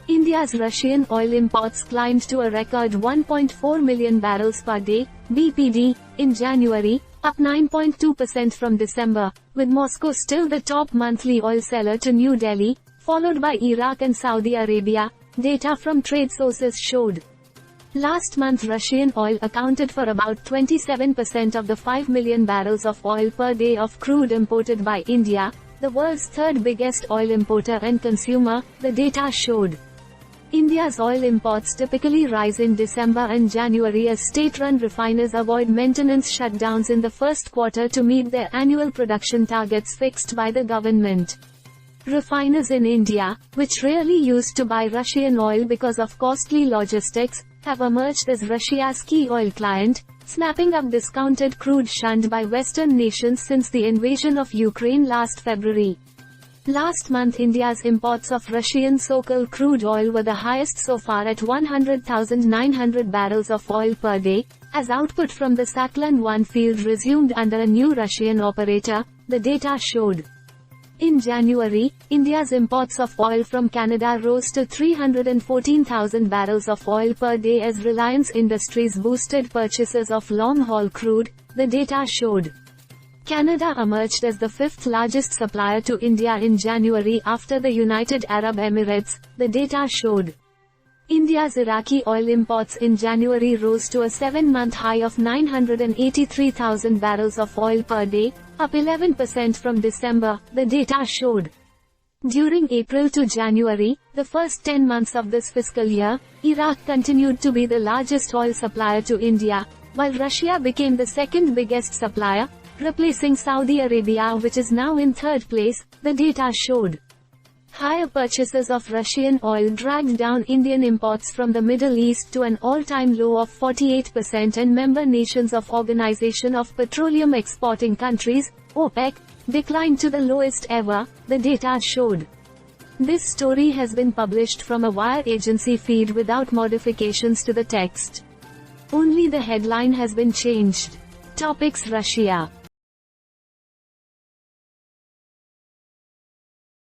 India's Russian oil imports climbed to a record 1.4 million barrels per day, BPD, in January, up 9.2% from December, with Moscow still the top monthly oil seller to New Delhi, followed by Iraq and Saudi Arabia, data from trade sources showed. Last month Russian oil accounted for about 27% of the 5 million barrels of oil per day of crude imported by India, the world's third biggest oil importer and consumer, the data showed. India's oil imports typically rise in December and January as state-run refiners avoid maintenance shutdowns in the first quarter to meet their annual production targets fixed by the government. Refiners in India, which rarely used to buy Russian oil because of costly logistics, have emerged as Russia's key oil client, snapping up discounted crude shunned by Western nations since the invasion of Ukraine last February. Last month India's imports of Russian so-called crude oil were the highest so far at 100,900 barrels of oil per day, as output from the Sakhalin 1 field resumed under a new Russian operator, the data showed. In January, India's imports of oil from Canada rose to 314,000 barrels of oil per day as Reliance Industries boosted purchases of long-haul crude, the data showed. Canada emerged as the fifth largest supplier to India in January after the United Arab Emirates, the data showed. India's Iraqi oil imports in January rose to a 7-month high of 983,000 barrels of oil per day, up 11% from December, the data showed. During April to January, the first 10 months of this fiscal year, Iraq continued to be the largest oil supplier to India, while Russia became the second biggest supplier, replacing Saudi Arabia, which is now in third place, the data showed. Higher purchases of Russian oil dragged down Indian imports from the Middle East to an all-time low of 48% and member nations of Organization of Petroleum Exporting Countries, OPEC, declined to the lowest ever, the data showed. This story has been published from a wire agency feed without modifications to the text. Only the headline has been changed. Topics: Russia.